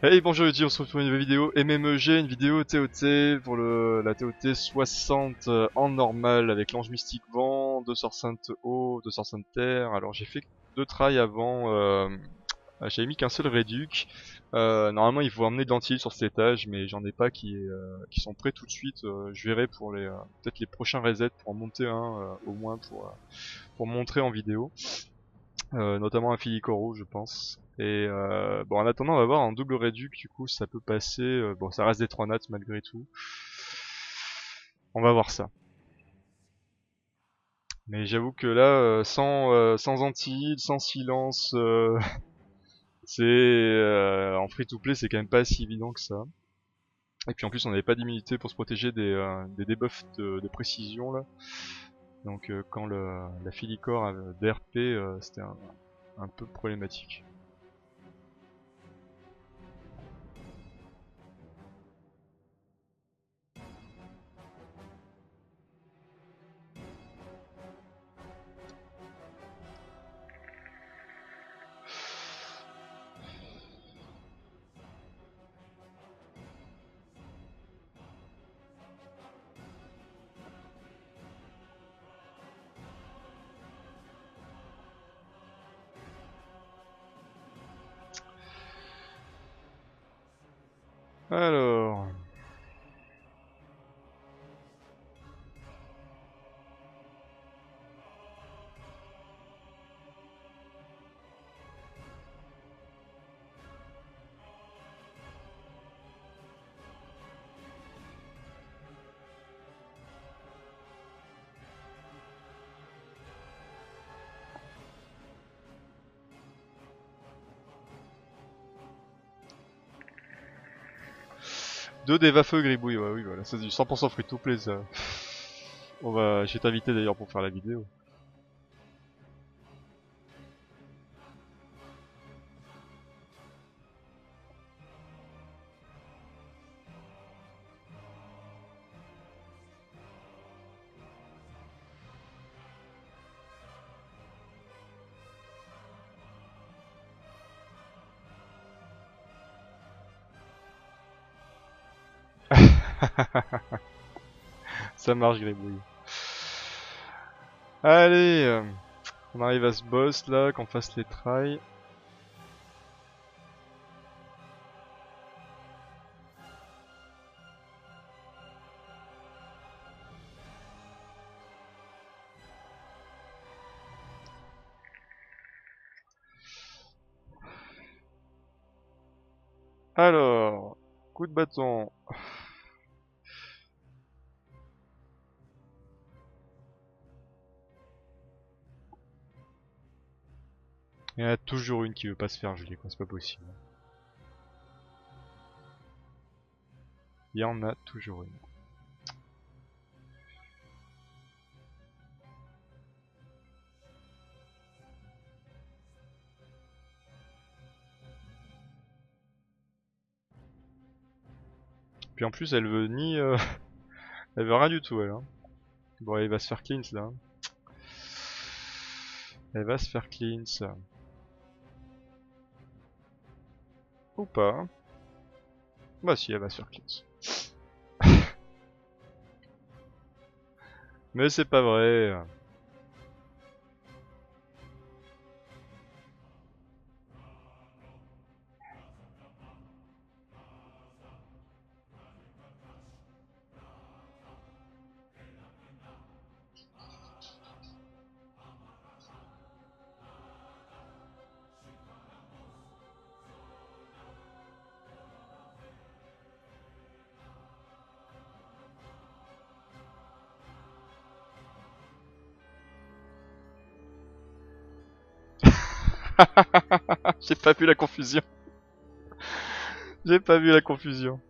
Hey bonjour YouTube, on se retrouve pour une nouvelle vidéo MMEG, une vidéo TOT pour la TOT 60 en normal avec l'ange mystique vent, 2 sorts saintes eau, 2 sorts saintes terre. Alors j'ai fait 2 tries avant, j'avais mis qu'un seul réduc. Normalement il faut emmener d'antil sur cet étage mais j'en ai pas qui sont prêts tout de suite. Je verrai pour les peut-être les prochains resets pour en monter un au moins pour montrer en vidéo. Notamment un Filicoro je pense. Et bon en attendant on va voir en double réduc du coup ça peut passer, bon ça reste des 3 nats malgré tout. On va voir ça. Mais j'avoue que là sans anti, sans silence, c'est en free to play c'est quand même pas si évident que ça. Et puis en plus on n'avait pas d'immunité pour se protéger des debuffs de précision là. Donc quand la Filicor avait DRP c'était un peu problématique. Alors... Deux Deva Feu Gribouille, ouais, oui, voilà, c'est du 100% free to play ça. Je vais t'inviter d'ailleurs pour faire la vidéo. Ça marche Gribouille. Allez, on arrive à ce boss là, qu'on fasse les tries. Alors, coup de bâton. Il y en a toujours une qui veut pas se faire geler, quoi, c'est pas possible. Il y en a toujours une. Puis en plus, elle veut ni... elle veut rien du tout, elle. Hein. Bon, elle va se faire cleanse là. Elle va se faire cleanse. Ou pas. Bah si, elle va se faire cleanse. Mais c'est pas vrai. J'ai pas vu la confusion. J'ai pas vu la confusion.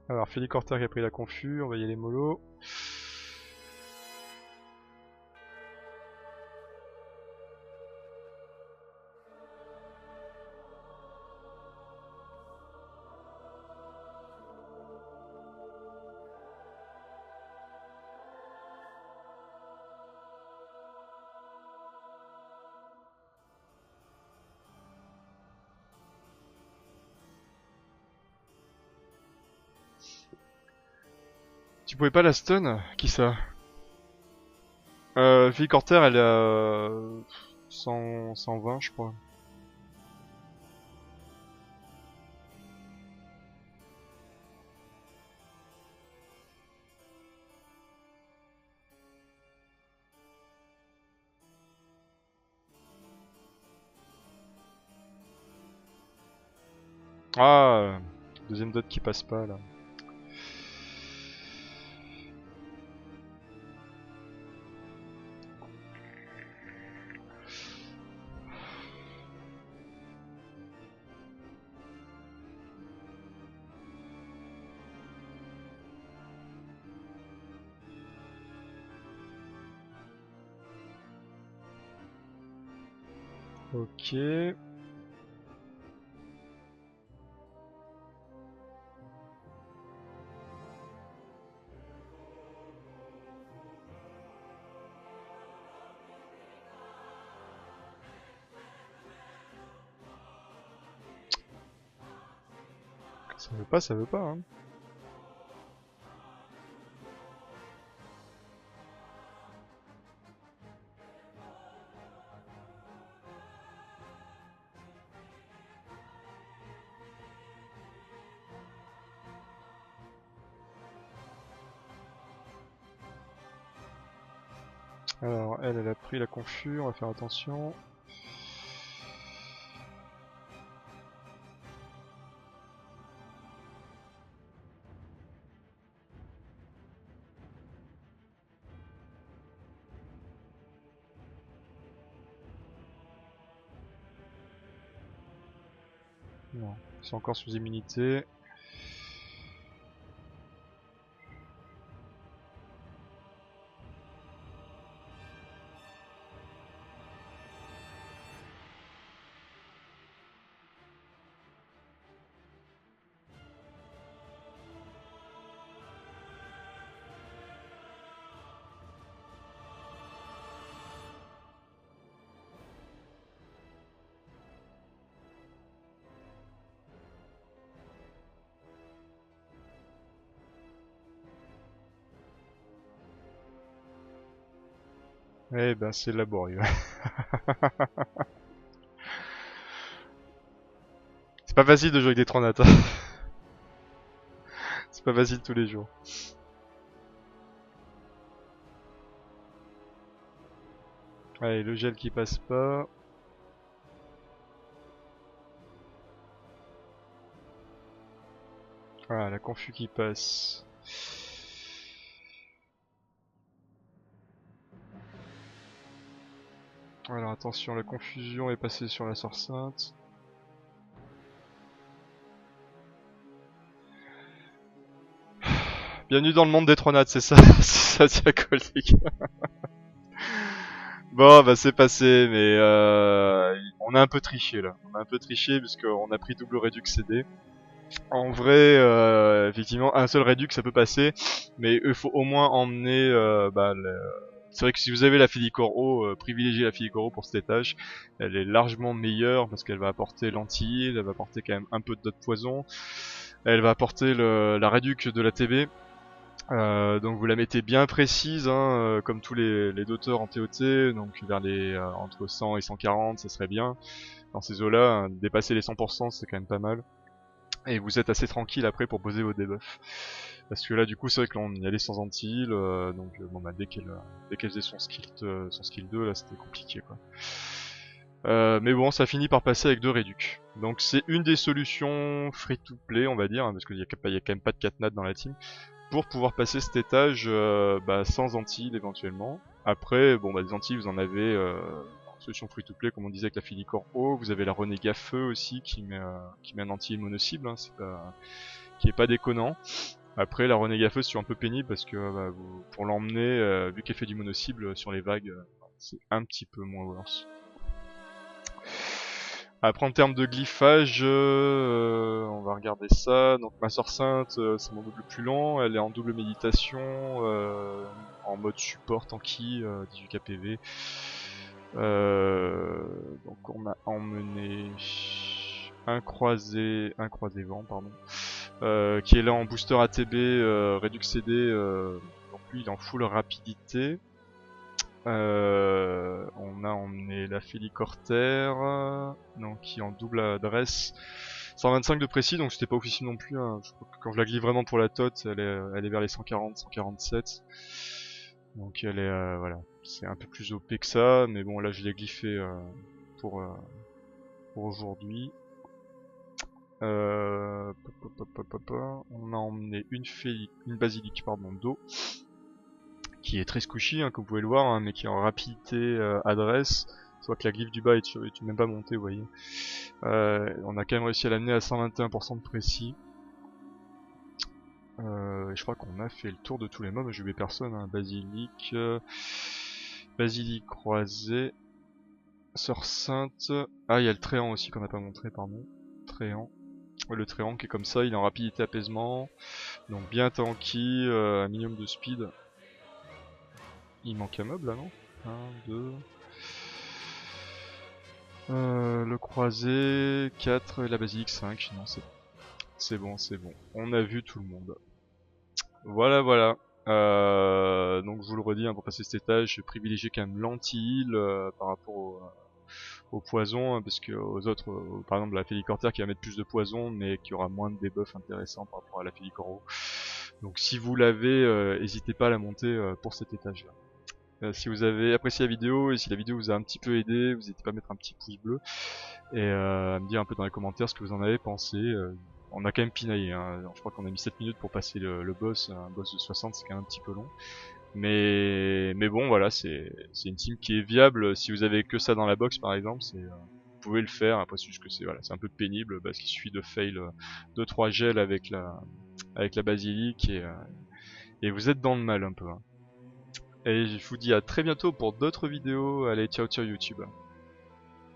Alors, Philippe Corter qui a pris la confus, on va y aller mollo. Tu pouvais pas la stun? Qui ça? Fille Corter, elle est à 120, je crois. Ah, deuxième dot qui passe pas là. Ok. Ça veut pas, hein. Alors, elle a pris la confus, on va faire attention. Non, ils sont encore sous immunité. Eh ben, c'est laborieux. C'est pas facile de jouer avec des Tronats, hein. C'est pas facile tous les jours. Allez, le gel qui passe pas. Voilà, la confus qui passe. Alors attention, la confusion est passée sur la sœur sainte. Bienvenue dans le monde des Tronats, c'est ça? C'est ça, diacolique. Bon, bah c'est passé, mais on a un peu triché là. On a un peu triché puisqu'on a pris double Redux CD. En vrai, effectivement, un seul Redux ça peut passer, mais il faut au moins emmener c'est vrai que si vous avez la Félicor O, privilégiez la Félicor O pour cet étage. Elle est largement meilleure parce qu'elle va apporter l'anti-heal, elle va apporter quand même un peu de dot poison. Elle va apporter la réduc de la TB. Donc vous la mettez bien précise, hein, comme tous les doteurs en TOT, donc vers les entre 100 et 140, ça serait bien. Dans ces eaux-là, dépasser les 100%, c'est quand même pas mal. Et vous êtes assez tranquille après pour poser vos debuffs. Parce que là, du coup, c'est vrai que là, on y allait sans anti-heal, donc bon, bah, dès qu'elle faisait son skill 2, là, c'était compliqué, quoi. Mais bon, ça finit par passer avec 2 réducs. Donc c'est une des solutions free-to-play, on va dire, hein, parce qu'il y a quand même pas de 4 nats dans la team, pour pouvoir passer cet étage sans anti-heal éventuellement. Après, bon, bah, des anti vous en avez en solution free-to-play, comme on disait avec la Félicor O, vous avez la Renégat Feu aussi qui met un anti-heal mono-cible, hein, qui est pas déconnant. Après, la Renégat Feu, c'est toujours un peu pénible parce que pour l'emmener, vu qu'elle fait du mono-cible sur les vagues, c'est un petit peu moins worse. Après en termes de glyphage, on va regarder ça. Donc ma sœur sainte, c'est mon double le plus lent. Elle est en double méditation, en mode support tanky, 18 kPV. Donc on a emmené un croisé vent, pardon. qui est là en booster ATB, Redux CD, donc lui il est en full rapidité. On a emmené la Félicorter, donc qui est en double adresse. 125 de précis, donc c'était pas officiel non plus. Hein. Je crois que quand je la glisse vraiment pour la tote, elle est vers les 140, 147. Donc elle est, voilà, c'est un peu plus OP que ça, mais bon là je l'ai glyphé pour aujourd'hui. On a emmené une basilique d'eau, qui est très squishy, hein, comme vous pouvez le voir, hein, mais qui est en rapidité adresse. Je vois que la glyphe du bas est même pas montée, vous voyez. On a quand même réussi à l'amener à 121% de précis. Et je crois qu'on a fait le tour de tous les mobs, j'ai oublié personne, hein. Basilique, basilique croisée, sœur sainte. Ah, il y a le tréant aussi qu'on n'a pas montré, pardon. Tréant. Le tréant qui est comme ça, il est en rapidité apaisement. Donc bien tanky, un minimum de speed. Il manque un mob là, non 1, 2... le croisé, 4 et la basilique 5. Non, c'est bon, c'est bon. On a vu tout le monde. Voilà, voilà. Donc je vous le redis, hein, pour passer cet étage, je privilégie quand même l'anti-heal par rapport au poison, hein, parce que aux autres, par exemple la Félicorter qui va mettre plus de poison, mais qui aura moins de debuff intéressants par rapport à la Félicoro. Donc si vous l'avez, n'hésitez pas à la monter pour cet étage là. Si vous avez apprécié la vidéo et si la vidéo vous a un petit peu aidé, vous n'hésitez pas à mettre un petit pouce bleu et à me dire un peu dans les commentaires ce que vous en avez pensé. On a quand même pinaillé, hein. Je crois qu'on a mis 7 minutes pour passer le boss, un boss de 60, c'est quand même un petit peu long. Mais bon, voilà, c'est une team qui est viable. Si vous avez que ça dans la box par exemple, vous pouvez le faire. Après c'est juste que c'est un peu pénible parce qu'il suffit de fail 2-3 gels avec la basilique et vous êtes dans le mal un peu, hein. Et je vous dis à très bientôt pour d'autres vidéos. Allez, ciao ciao YouTube.